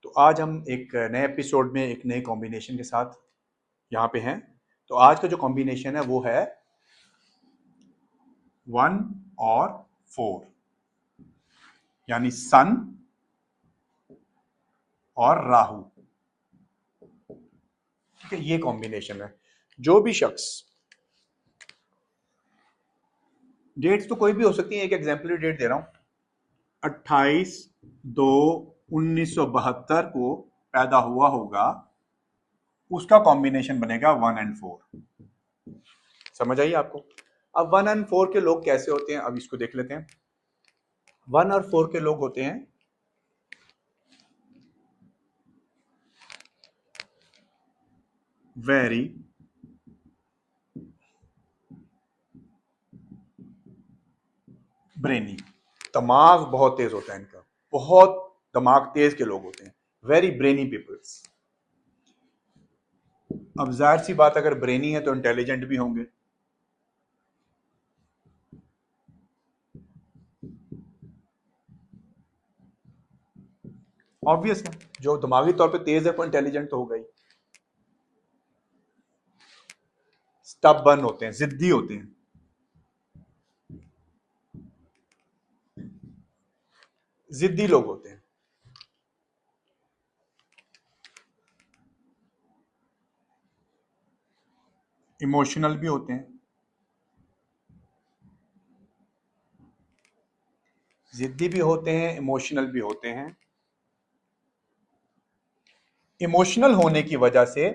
तो आज हम एक नए एपिसोड में एक नए कॉम्बिनेशन के साथ यहाँ पे हैं। तो आज का जो कॉम्बिनेशन है वो है 1 और 4, यानी सन और राहु। ठीक है, ये कॉम्बिनेशन है। जो भी शख्स, डेट्स तो कोई भी हो सकती है, एक एग्जाम्पलरी डेट दे रहा हूँ, 28/2/1972 को पैदा हुआ होगा, उसका कॉम्बिनेशन बनेगा 1 और 4। समझ आइए आपको। अब 1 और 4 के लोग कैसे होते हैं, अब इसको देख लेते हैं। 1 और 4 के लोग होते हैं वेरी ब्रेनी। दिमाग बहुत तेज होता है इनका, बहुत दिमाग तेज के लोग होते हैं, वेरी ब्रेनी पीपल्स। अब जाहिर सी बात, अगर ब्रेनी है तो इंटेलिजेंट भी होंगे। ऑब्वियस है, जो दिमागी तौर पे तेज है वो इंटेलिजेंट तो होगा ही। स्टबर्न होते हैं, जिद्दी होते हैं। जिद्दी लोग होते हैं। इमोशनल भी होते हैं। जिद्दी भी होते हैं, इमोशनल भी होते हैं। इमोशनल होने की वजह से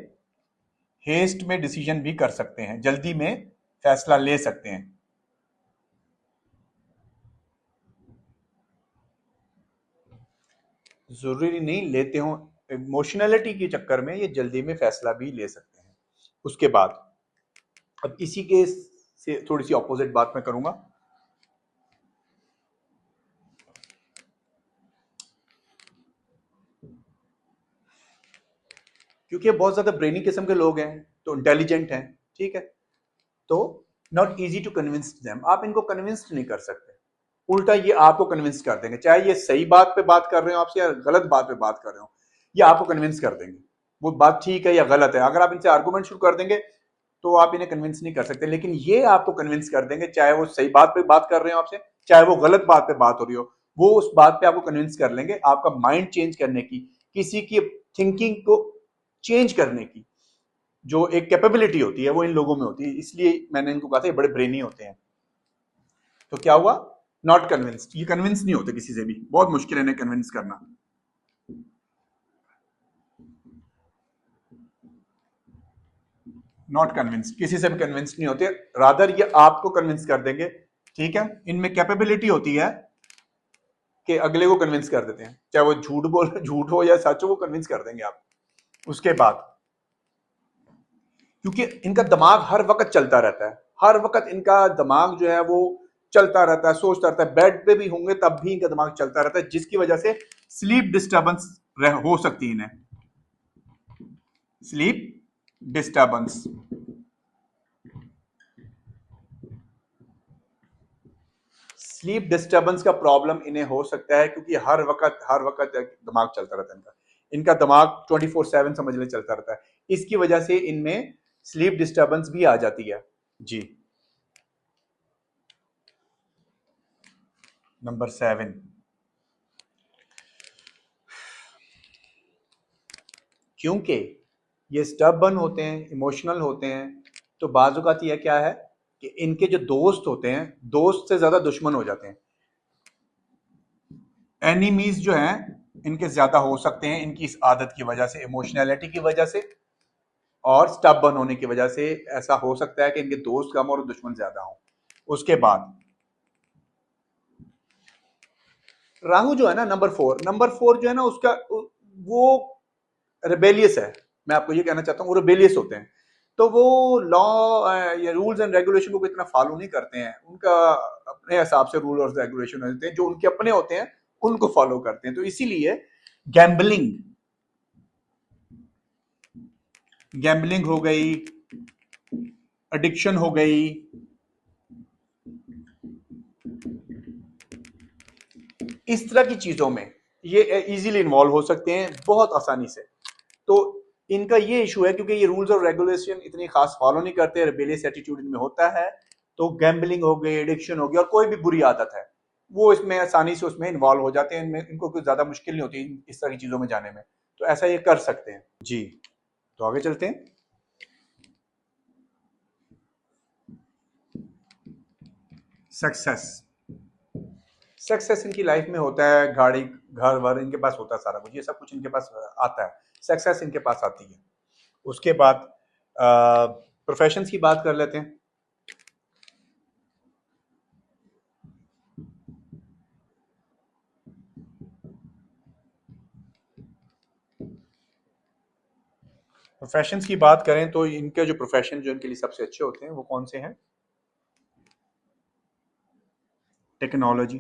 हेस्ट में डिसीजन भी कर सकते हैं, जल्दी में फैसला ले सकते हैं। जरूरी नहीं लेते हो, इमोशनलिटी के चक्कर में ये जल्दी में फैसला भी ले सकते हैं। उसके बाद अब इसी के से थोड़ी सी ऑपोजिट बात मैं करूंगा। क्योंकि ये बहुत ज्यादा ब्रेनी किस्म के लोग हैं, तो इंटेलिजेंट हैं, ठीक है, तो not easy to convince them. आप इनको कन्विंस नहीं कर सकते, उल्टा ये आपको कन्विंस कर देंगे। चाहे ये सही बात पे बात कर रहे हो आपसे या गलत बात पे बात कर रहे हो, ये आपको कन्विंस कर देंगे वो बात ठीक है या गलत है। अगर आप इनसे आर्गूमेंट शुरू कर देंगे तो आप इन्हें कन्विंस नहीं कर सकते, लेकिन ये आपको कन्विंस कर देंगे, चाहे वो सही बात पे बात कर रहे हो आपसे, चाहे वो गलत बात पे बात हो रही हो, वो उस बात पे आपको कन्विंस कर लेंगे। आपका माइंड चेंज करने की, किसी की थिंकिंग को चेंज करने की जो एक कैपेबिलिटी होती है वो इन लोगों में होती है। इसलिए मैंने इनको कहा था ये बड़े ब्रेनी होते हैं। तो क्या हुआ, नॉट कन्विंस्ड, ये कन्विंस नहीं होते किसी से भी, बहुत मुश्किल है इन्हें कन्विंस करना। नॉट कन्विंस्ड, किसी से भी कन्विंस नहीं होते, रादर ये आपको कन्विंस कर देंगे। ठीक है, इनमें कैपेबिलिटी होती है कि अगले को कन्विंस कर देते हैं, चाहे वो झूठ हो या सच हो, वो कन्विंस कर देंगे आप। उसके बाद क्योंकि इनका दिमाग हर वक्त चलता रहता है, हर वक्त इनका दिमाग जो है वो चलता रहता है, सोचता रहता है, बेड पे भी होंगे तब भी इनका दिमाग चलता रहता है, जिसकी वजह से स्लीप डिस्टर्बेंस हो सकती है इन्हें। स्लीप डिस्टर्बेंस, स्लीप डिस्टर्बेंस का प्रॉब्लम इन्हें हो सकता है, क्योंकि हर वक्त दिमाग चलता रहता है इनका। इनका दिमाग 24/7 समझ ले चलता रहता है, इसकी वजह से इनमें स्लीप डिस्टर्बेंस भी आ जाती है। जी, नंबर 7, क्योंकि ये स्टबर्न होते हैं, इमोशनल होते हैं, तो बाजुकात यह क्या है कि इनके जो दोस्त होते हैं, दोस्त से ज्यादा दुश्मन हो जाते हैं। एनिमीज जो हैं इनके ज्यादा हो सकते हैं, इनकी इस आदत की वजह से, इमोशनैलिटी की वजह से और स्टबर्न होने की वजह से ऐसा हो सकता है कि इनके दोस्त कम और दुश्मन ज्यादा हो। उसके बाद राहु जो है ना, नंबर 4 जो है ना, उसका वो रिबेलियस है। मैं आपको ये कहना चाहता हूँ, वो रिबेलियस होते हैं, तो वो लॉ या रूल्स एंड रेगुलेशन को इतना फॉलो नहीं करते हैं। उनका अपने हिसाब से रूल और रेगुलेशन होते हैं, जो उनके अपने होते हैं उनको फॉलो करते हैं। तो इसीलिए गैम्बलिंग, गैम्बलिंग हो गई, एडिक्शन हो गई, इस तरह की चीजों में ये इजीली इन्वॉल्व हो सकते हैं बहुत आसानी से। तो इनका ये इशू है क्योंकि ये रूल्स और रेगुलेशन इतनी खास फॉलो नहीं करते, रिबेलियस एटीट्यूड इनमें होता है। तो गैम्बलिंग हो गई, एडिक्शन हो गई और कोई भी बुरी आदत है वो इसमें आसानी से उसमें इन्वॉल्व हो जाते हैं। इनमें इनको कोई ज्यादा मुश्किल नहीं होती इस तरह की चीजों में जाने में। तो ऐसा ये कर सकते हैं जी। तो आगे चलते हैं। सक्सेस, सक्सेस इनकी लाइफ में होता है, गाड़ी घर वर इनके पास होता है, सारा कुछ ये सब कुछ इनके पास आता है, सक्सेस इनके पास आती है। उसके बाद प्रोफेशंस की बात कर लेते हैं। प्रोफेशंस की बात करें तो इनके जो प्रोफेशन जो इनके लिए सबसे अच्छे होते हैं वो कौन से हैं? टेक्नोलॉजी,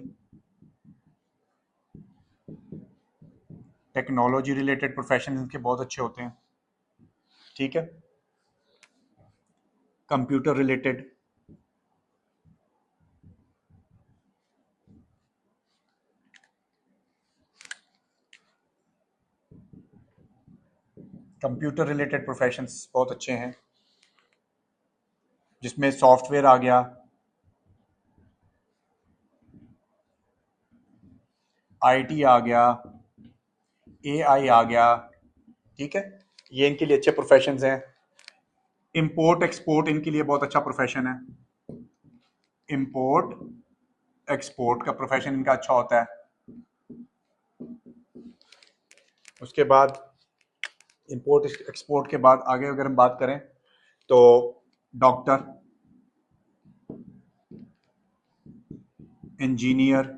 टेक्नोलॉजी रिलेटेड प्रोफेशन इनके बहुत अच्छे होते हैं, ठीक है। Computer related, computer related professions बहुत अच्छे हैं, जिसमें सॉफ्टवेयर आ गया, आईटी आ गया, एआई आ गया, ठीक है। ये इनके लिए अच्छे प्रोफेशंस हैं। इंपोर्ट एक्सपोर्ट इनके लिए बहुत अच्छा प्रोफेशन है, इंपोर्ट एक्सपोर्ट का प्रोफेशन इनका अच्छा होता है। उसके बाद इंपोर्ट एक्सपोर्ट के बाद आगे अगर हम बात करें तो डॉक्टर, इंजीनियर,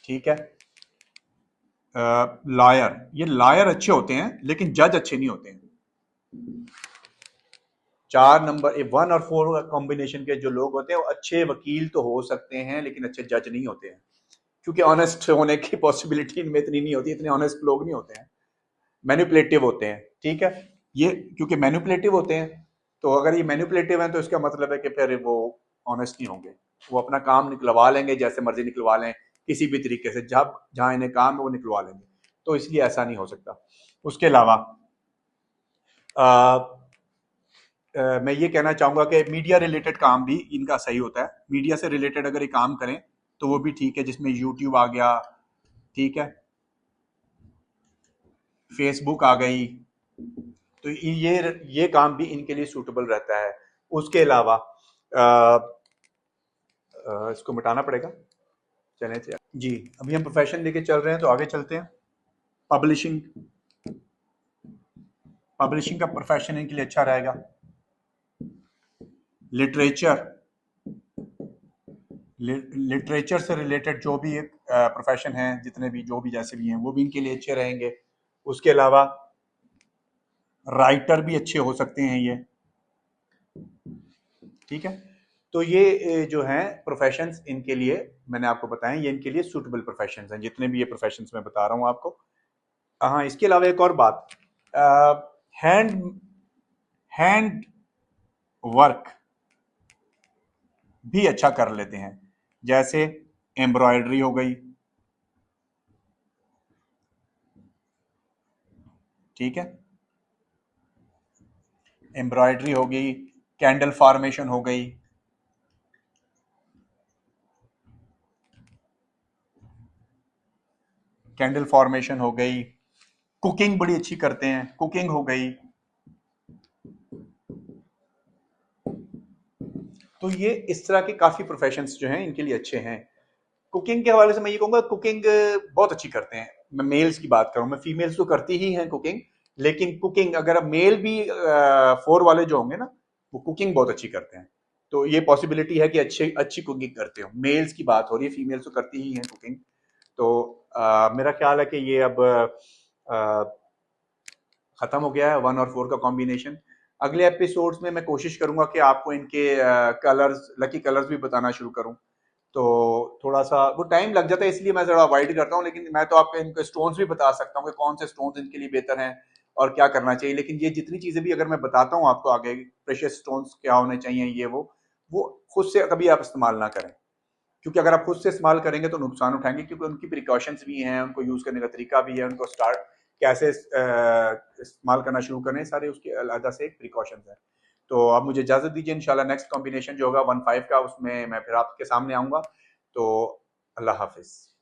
ठीक है, लॉयर। ये लॉयर अच्छे होते हैं लेकिन जज अच्छे नहीं होते हैं। 4 नंबर 1 और 4 कॉम्बिनेशन के जो लोग होते हैं वो अच्छे वकील तो हो सकते हैं लेकिन अच्छे जज नहीं होते हैं, क्योंकि ऑनेस्ट होने की पॉसिबिलिटी इनमें इतनी नहीं होती, इतने ऑनेस्ट लोग नहीं होते हैं, मैनिपुलेटिव होते हैं, ठीक है। ये क्योंकि मैनिपुलेटिव होते हैं, तो अगर ये मैनिपुलेटिव हैं तो इसका मतलब है कि फिर वो ऑनेस्ट नहीं होंगे, वो अपना काम निकलवा लेंगे, जैसे मर्जी निकलवा लें, किसी भी तरीके से, जब जहां इन्हें काम है वो निकलवा लेंगे। तो इसलिए ऐसा नहीं हो सकता। उसके अलावा मैं ये कहना चाहूंगा कि मीडिया रिलेटेड काम भी इनका सही होता है। मीडिया से रिलेटेड अगर ये काम करें तो वो भी ठीक है, जिसमें यूट्यूब आ गया, ठीक है, फेसबुक आ गई, तो ये काम भी इनके लिए सूटेबल रहता है। उसके अलावा इसको मिटाना पड़ेगा, चलें जी। अभी हम प्रोफेशन लेके चल रहे हैं तो आगे चलते हैं। पब्लिशिंग, पब्लिशिंग का प्रोफेशन इनके लिए अच्छा रहेगा। लिटरेचर, लिटरेचर से रिलेटेड जो भी प्रोफेशन है, जितने भी जो भी जैसे भी हैं वो भी इनके लिए अच्छे रहेंगे। उसके अलावा राइटर भी अच्छे हो सकते हैं ये, ठीक है। तो ये जो हैं प्रोफेशंस इनके लिए मैंने आपको बताएं, ये इनके लिए सूटेबल प्रोफेशंस हैं, जितने भी ये प्रोफेशंस मैं बता रहा हूँ आपको। हाँ, इसके अलावा एक और बात, हैंड हैंड वर्क भी अच्छा कर लेते हैं, जैसे एम्ब्रॉयडरी हो गई, ठीक है, एम्ब्रॉयडरी हो गई, कैंडल फॉर्मेशन हो गई, कैंडल फॉर्मेशन हो गई, कुकिंग बड़ी अच्छी करते हैं, कुकिंग हो गई। तो ये इस तरह के काफी प्रोफेशंस जो हैं इनके लिए अच्छे हैं। कुकिंग के हवाले से मैं ये कहूंगा कुकिंग बहुत अच्छी करते हैं। मैं मेल्स की बात करूं, मैं फीमेल्स तो करती ही हैं कुकिंग, लेकिन कुकिंग अगर मेल भी 4 वाले जो होंगे ना वो कुकिंग बहुत अच्छी करते हैं। तो ये पॉसिबिलिटी है कि अच्छी अच्छी कुकिंग करते हो। मेल्स की बात हो रही है, फीमेल्स तो करती ही हैं कुकिंग। तो मेरा ख्याल है कि ये अब खत्म हो गया है 1 और 4 का कॉम्बिनेशन। अगले एपिसोड्स में मैं कोशिश करूंगा कि आपको इनके कलर्स, लकी कलर्स भी बताना शुरू करूं। तो थोड़ा सा वो टाइम लग जाता है, इसलिए मैं जरा अवॉइड करता हूँ, लेकिन मैं तो आपको इनके स्टोन्स भी बता सकता हूँ कि कौन से स्टोन्स इनके लिए बेहतर हैं और क्या करना चाहिए। लेकिन ये जितनी चीजें भी अगर मैं बताता हूँ आपको आगे, प्रेशियस स्टोन्स क्या होने चाहिए, ये वो वो खुद से कभी आप इस्तेमाल ना करें, क्योंकि अगर आप खुद से इस्तेमाल करेंगे तो नुकसान उठाएंगे, क्योंकि उनकी प्रिकॉशंस भी हैं, उनको यूज़ करने का तरीका भी है, उनको स्टार्ट कैसे इस्तेमाल करना शुरू करें, सारे उसके अलग से एक प्रिकॉशंस हैं। तो आप मुझे इजाज़त दीजिए, इंशाल्लाह नेक्स्ट कॉम्बिनेशन जो होगा 1-5 का, उसमें मैं फिर आपके सामने आऊँगा। तो अल्लाह हाफिज़।